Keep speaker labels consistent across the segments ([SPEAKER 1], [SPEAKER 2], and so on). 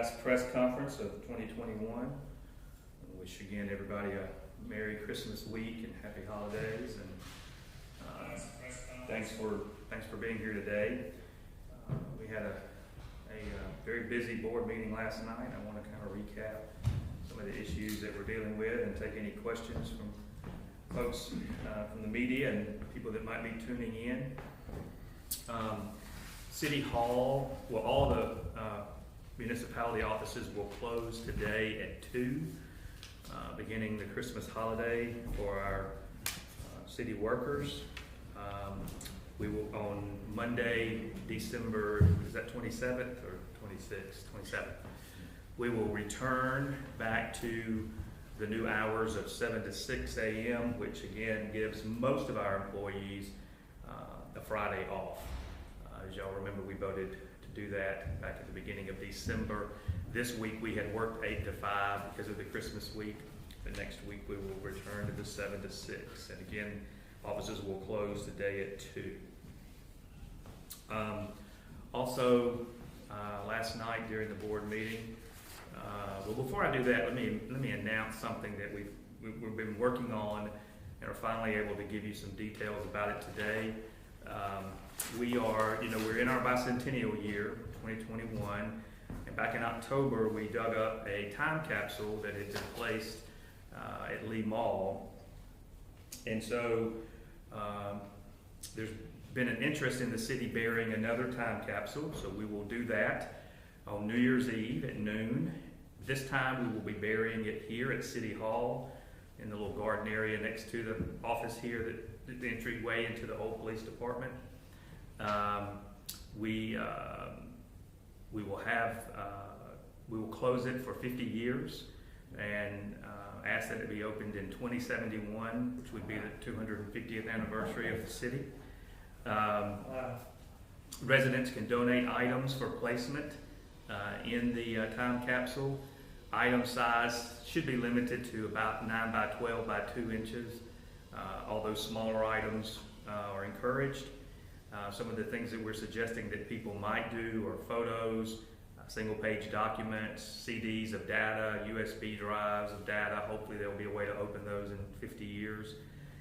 [SPEAKER 1] last press conference of 2021. I wish again everybody a Merry Christmas week and Happy Holidays, and thanks for being here today. We had a very busy board meeting last night. I want to kind of recap some of the issues that we're dealing with and take any questions from folks from the media and people that might be tuning in. City Hall, well, all the municipality offices will close today at 2, beginning the Christmas holiday for our city workers. We will, on Monday, December, is that 27th or 26th? 27th. We will return back to the new hours of 7 to 6 a.m., which again gives most of our employees a Friday off. As y'all remember, we voted to do that back at the beginning of December. This week we had worked 8 to 5 because of the Christmas week. The next week we will return to the 7 to 6. And again, offices will close today at 2. Also, last night during the board meeting, well, before I do that, let me announce something that we've been working on and are finally able to give you some details about it today. We're in our bicentennial year, 2021, and back in October we dug up a time capsule that had been placed at Lee Mall, and so there's been an interest in the city burying another time capsule, so we will do that on New Year's Eve at noon. This time we will be burying it here at City Hall in the little garden area next to the office here, the entryway into the old police department. We will close it for 50 years and ask that it be opened in 2071, which would be the 250th anniversary of the city. Residents can donate items for placement in the time capsule. Item size should be limited to about 9 by 12 by 2 inches. Although smaller items are encouraged. Some of the things that we're suggesting that people might do are photos, single-page documents, CDs of data, USB drives of data. Hopefully there'll be a way to open those in 50 years.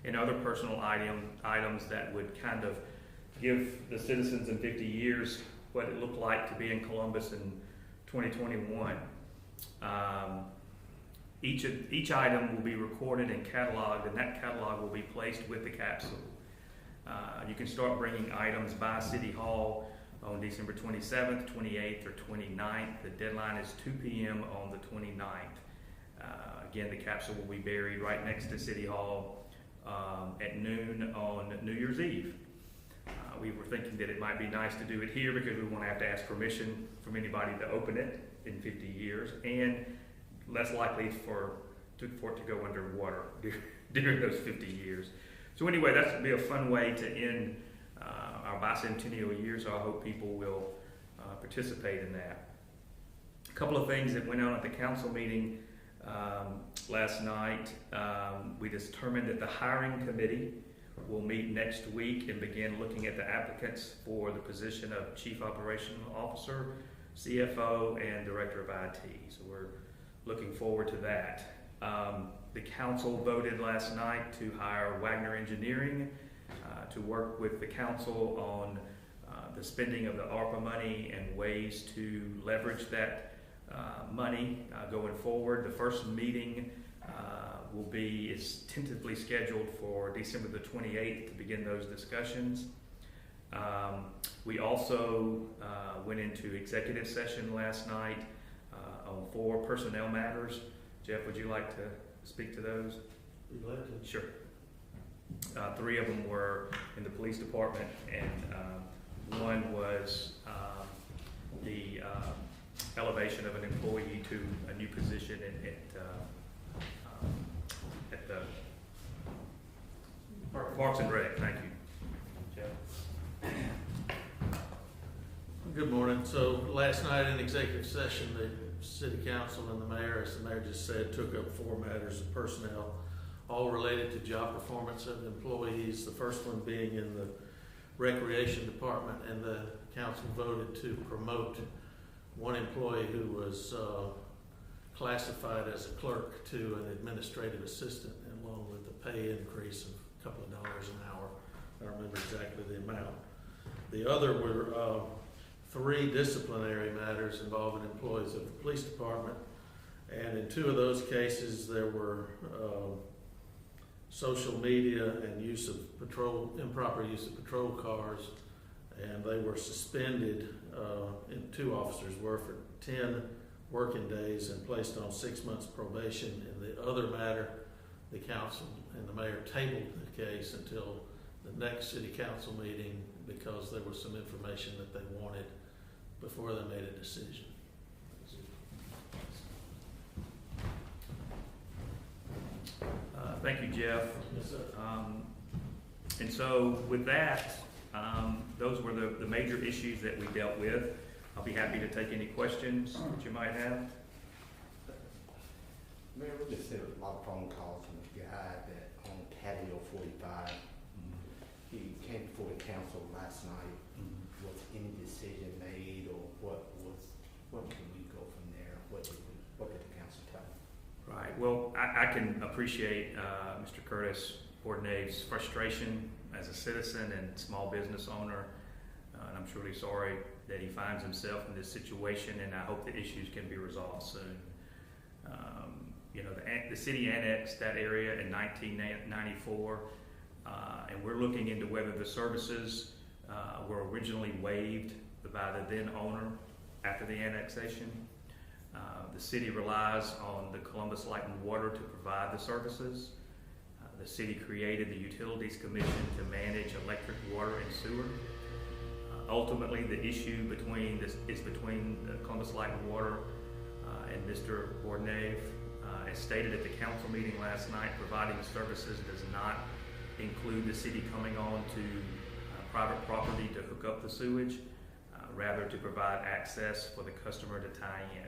[SPEAKER 1] And other personal items that would kind of give the citizens in 50 years what it looked like to be in Columbus in 2021. Each item will be recorded and cataloged, and that catalog will be placed with the capsule. You can start bringing items by City Hall on December 27th, 28th, or 29th. The deadline is 2 p.m. on the 29th. Again, the capsule will be buried right next to City Hall at noon on New Year's Eve. We were thinking that it might be nice to do it here because we won't have to ask permission from anybody to open it in 50 years, and less likely for it to go underwater during those 50 years. So anyway, that's going to be a fun way to end our bicentennial year, so I hope people will participate in that. A couple of things that went on at the council meeting last night. We determined that the hiring committee will meet next week and begin looking at the applicants for the position of Chief Operational Officer, CFO, and Director of IT. So we're looking forward to that. The council voted last night to hire Wagner Engineering to work with the council on the spending of the ARPA money and ways to leverage that money going forward. The first meeting is tentatively scheduled for December the 28th to begin those discussions. We also went into executive session last night on 4 personnel matters. Jeff, would you like to speak to those?
[SPEAKER 2] You'd like to?
[SPEAKER 1] Sure. 3 of them were in the police department, and one was the elevation of an employee to a new position at the Parks and Rec. Thank you, Jeff.
[SPEAKER 2] Good morning. So last night in executive session, the city council and the mayor, as the mayor just said, took up 4 matters of personnel, all related to job performance of employees. The first one being in the recreation department, and the council voted to promote one employee who was classified as a clerk to an administrative assistant, along with a pay increase of a couple of dollars an hour. I don't remember exactly the amount. The other were 3 disciplinary matters involving employees of the police department. And in 2 of those cases, there were social media and improper use of patrol cars, and they were suspended, and 2 officers were, for 10 working days and placed on 6 months probation. In the other matter, the council and the mayor tabled the case until the next city council meeting because there was some information that they wanted before they made a decision.
[SPEAKER 1] Thank you, Jeff.
[SPEAKER 2] Yes, sir.
[SPEAKER 1] And so with that, those were the major issues that we dealt with. I'll be happy to take any questions that you might have.
[SPEAKER 3] Mayor, we just had a lot of phone calls from a guy that on Patio 45. He came before the council last night. Was any decision made, or what can we go from there? What did the council tell him?
[SPEAKER 1] Right. Well, I can appreciate Mr. Curtis Bordenay's frustration as a citizen and small business owner, and I'm truly sorry that he finds himself in this situation, and I hope the issues can be resolved soon. You know, the city annexed that area in 1994, and we're looking into whether the services were originally waived by the then owner after the annexation. The city relies on the Columbus Light and Water to provide the services. The city created the Utilities Commission to manage electric, water, and sewer. Ultimately, the issue is between the Columbus Light and Water and Mr. Bordenay. As stated at the council meeting last night, providing the services does not include the city coming on to private property to hook up the sewage, rather to provide access for the customer to tie in.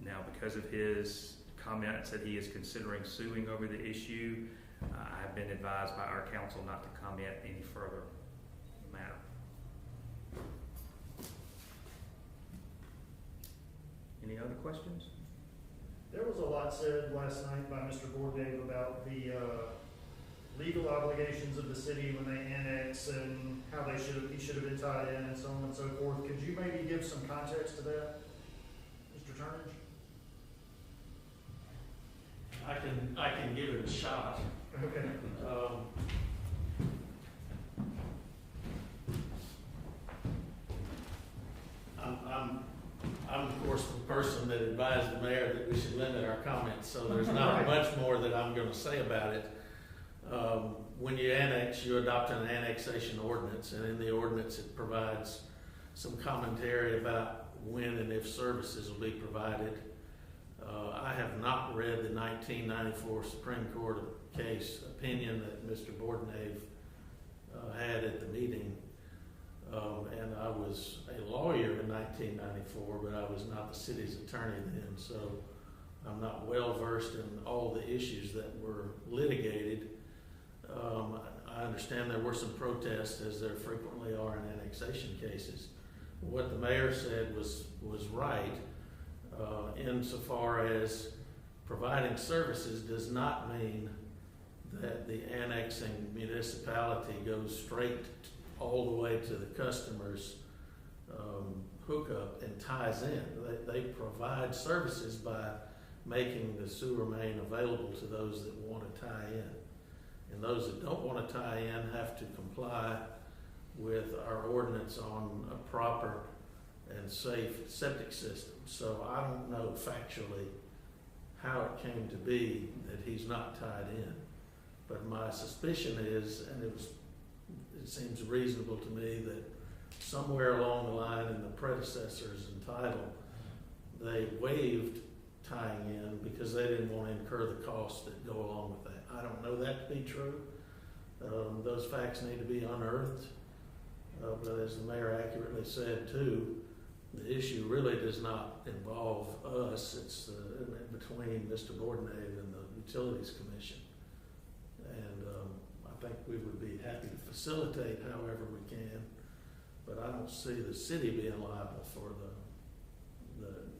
[SPEAKER 1] Now, because of his comments that he is considering suing over the issue, I have been advised by our council not to comment any further on the matter. Any other questions?
[SPEAKER 4] There was a lot said last night by Mr. Bordenay about the legal obligations of the city when they annex and how he should have been tied in and so on and so forth. Could you maybe give some context to that, Mr. Turnage?
[SPEAKER 2] I can give it a shot.
[SPEAKER 4] Okay.
[SPEAKER 2] I'm of course the person that advised the mayor that we should limit our comments, so there's not much more that I'm going to say about it. When you annex, you adopt an annexation ordinance, and in the ordinance it provides some commentary about when and if services will be provided. I have not read the 1994 Supreme Court case opinion that Mr. Bordenay had at the meeting. And I was a lawyer in 1994, but I was not the city's attorney then, so I'm not well versed in all the issues that were litigated. I understand there were some protests, as there frequently are in annexation cases. What the mayor said was right, insofar as providing services does not mean that the annexing municipality goes straight all the way to the customer's hookup and ties in. They provide services by making the sewer main available to those that want to tie in. And those that don't want to tie in have to comply with our ordinance on a proper and safe septic system. So I don't know factually how it came to be that he's not tied in. But my suspicion is, and it seems reasonable to me, that somewhere along the line in the predecessor's entitle, they waived tying in because they didn't want to incur the costs that go along with that. I don't know that to be true. Those facts need to be unearthed. But as the mayor accurately said too, the issue really does not involve us. It's between Mr. Bordenay and the Utilities Commission. And I think we would be happy to facilitate however we can, but I don't see the city being liable for the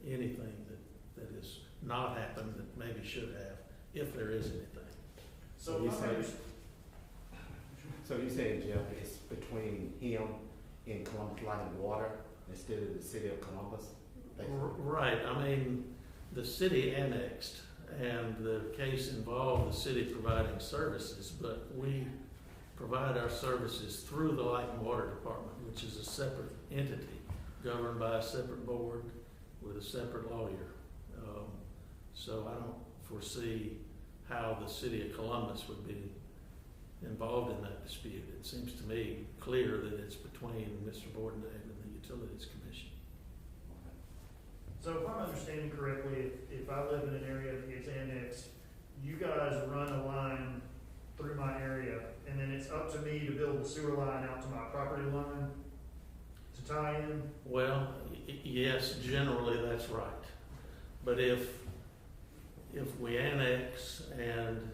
[SPEAKER 2] anything that has not happened that maybe should have, if there is anything.
[SPEAKER 4] So
[SPEAKER 3] You
[SPEAKER 4] if I
[SPEAKER 3] say-
[SPEAKER 4] understand,
[SPEAKER 3] So you saying, Jeff, it's between him and Columbus Light and Water instead of the city of Columbus? basically?
[SPEAKER 2] Right, I mean, the city annexed, and the case involved the city providing services, but we provide our services through the Light and Water Department, which is a separate entity, governed by a separate board with a separate lawyer. So I don't foresee how the city of Columbus would be involved in that dispute. It seems to me clear that it's between Mr. Bordenave and the Utilities Commission.
[SPEAKER 4] so if I'm understanding correctly, if I live in an area that gets annexed, you guys run a line through my area, and then it's up to me to build the sewer line out to my property line to tie in?
[SPEAKER 2] Well, yes, generally that's right. But if we annex and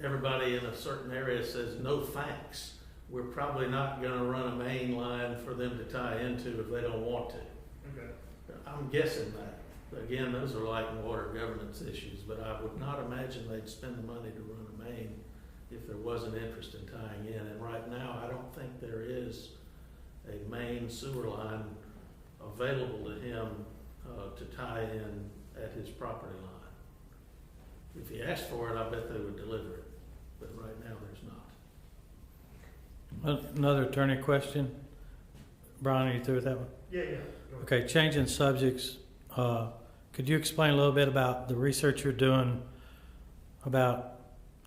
[SPEAKER 2] everybody in a certain area says, no thanks, we're probably not gonna run a main line for them to tie into if they don't want to.
[SPEAKER 4] Okay.
[SPEAKER 2] I'm guessing that. Again, those are light and water governance issues, but I would not imagine they'd spend the money to run a main if there was an interest in tying in. And right now, I don't think there is a main sewer line available to him to tie in at his property line. If he asked for it, I bet they would deliver it, but right now there's not.
[SPEAKER 5] Another attorney question. Brian, are you through with that one?
[SPEAKER 4] Yeah, yeah. Go ahead.
[SPEAKER 5] Okay, changing subjects. Could you explain a little bit about the research you're doing about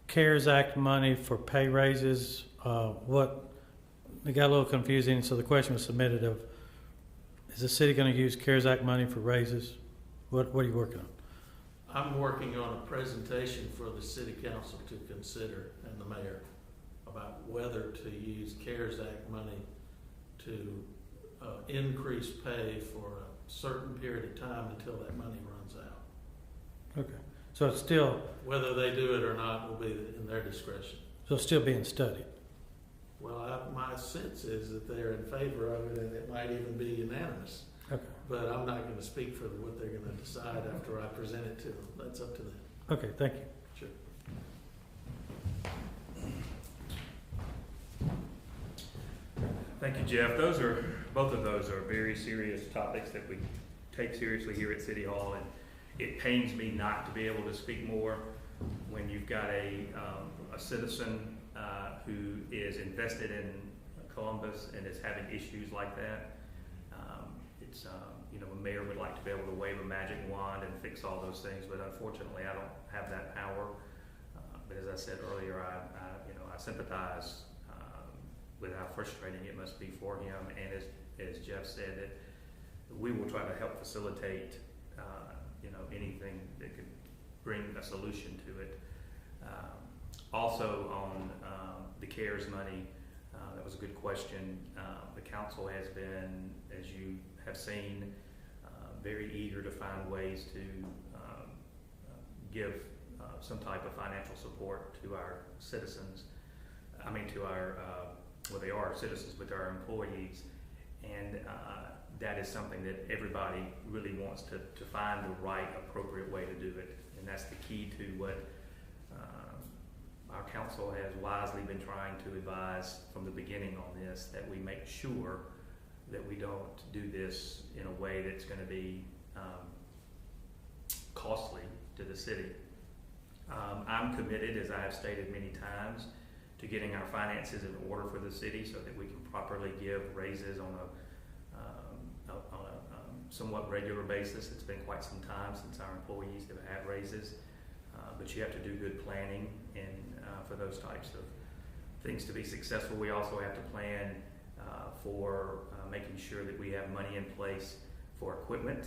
[SPEAKER 5] CARES Act money for pay raises? It got a little confusing, so the question was submitted of, is the city going to use CARES Act money for raises? What are you working on?
[SPEAKER 2] I'm working on a presentation for the city council to consider and the mayor about whether to use CARES Act money to increase pay for a certain period of time until that money runs out.
[SPEAKER 5] Okay, so it's still
[SPEAKER 2] Whether they do it or not will be in their discretion.
[SPEAKER 5] still being studied.
[SPEAKER 2] Well, my sense is that they're in favor of it, and it might even be unanimous.
[SPEAKER 5] Okay.
[SPEAKER 2] But I'm not going to speak for what they're going to decide after I present it to them. That's up to them.
[SPEAKER 5] Okay, thank you.
[SPEAKER 2] Sure.
[SPEAKER 1] Thank you, Jeff. Both of those are very serious topics that we take seriously here at City Hall, and it pains me not to be able to speak more when you've got a citizen who is invested in Columbus and is having issues like that. A mayor would like to be able to wave a magic wand and fix all those things, but unfortunately, I don't have that power. But as I said earlier, I sympathize with how frustrating it must be for him, and as Jeff said, that we will try to help facilitate anything that could bring a solution to it. Also on the CARES money, that was a good question. The council has been, as you have seen, very eager to find ways to give some type of financial support to our citizens. They are citizens, but they're our employees, and that is something that everybody really wants to find the right, appropriate way to do it, and that's the key to what our council has wisely been trying to advise from the beginning on this, that we make sure that we don't do this in a way that's going to be costly to the city. I'm committed, as I have stated many times, to getting our finances in order for the city so that we can properly give raises on a somewhat regular basis. It's been quite some time since our employees have had raises, but you have to do good planning and for those types of things to be successful. We also have to plan for making sure that we have money in place for equipment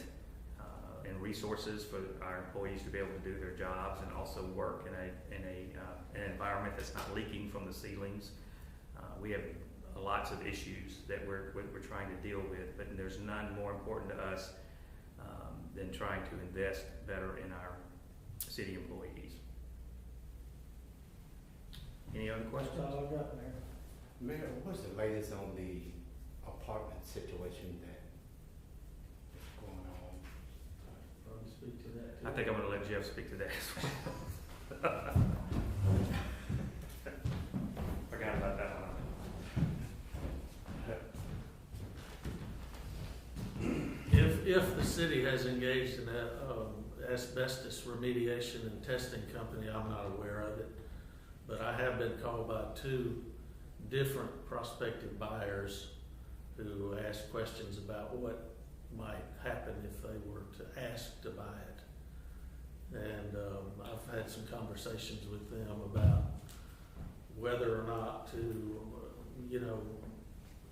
[SPEAKER 1] and resources for our employees to be able to do their jobs and also work in an environment that's not leaking from the ceilings. We have lots of issues that we're trying to deal with, but there's none more important to us than trying to invest better in our city employees. Any other questions?
[SPEAKER 5] That's all I've got, Mayor.
[SPEAKER 3] Mayor, what's the latest on the apartment situation that is going on
[SPEAKER 2] speak to that too?
[SPEAKER 1] I think I'm gonna let Jeff speak to that as well. Forgot about that one.
[SPEAKER 2] If the city has engaged in a asbestos remediation and testing company, I'm not aware of it. But I have been called by 2 different prospective buyers who asked questions about what might happen if they were to ask to buy it. And I've had some conversations with them about whether or not to,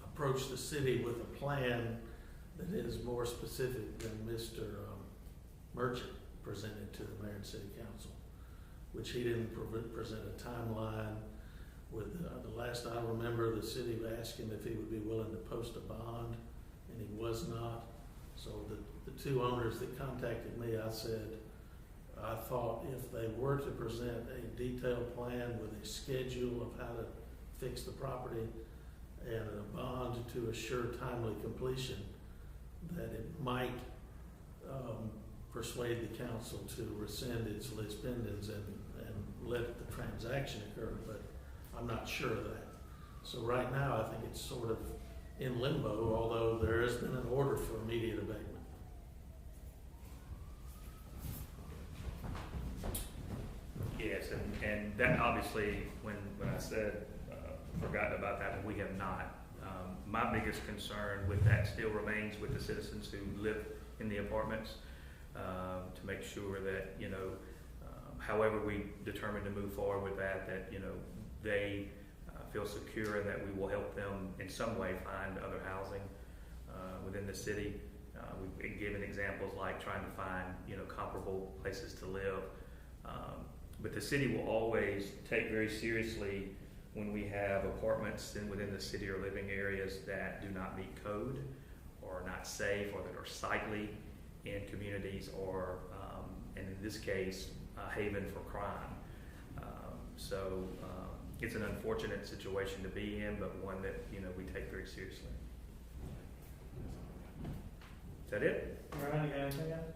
[SPEAKER 2] approach the city with a plan that is more specific than Mr. Merchant presented to the mayor and city council, which he didn't present a timeline. With the last I remember, the city asked him if he would be willing to post a bond, and he was not. So the 2 owners that contacted me, I said, I thought if they were to present a detailed plan with a schedule of how to fix the property and a bond to assure timely completion, that it might persuade the council to rescind its lis pendens and let the transaction occur, but I'm not sure of that. So right now, I think it's sort of in limbo, although there has been an order for immediate abatement.
[SPEAKER 1] Yes, and that obviously, when I said, forgotten about that, but we have not. My biggest concern with that still remains with the citizens who live in the apartments, to make sure that, however we determine to move forward with that, they feel secure and that we will help them in some way find other housing within the city. We've given examples like trying to find, comparable places to live. But the city will always take very seriously when we have apartments within the city or living areas that do not meet code or are not safe or that are sightly in communities or, and in this case, a haven for crime. It's an unfortunate situation to be in, but one that, we take very seriously. Is that it?
[SPEAKER 5] Ryan, you got anything else?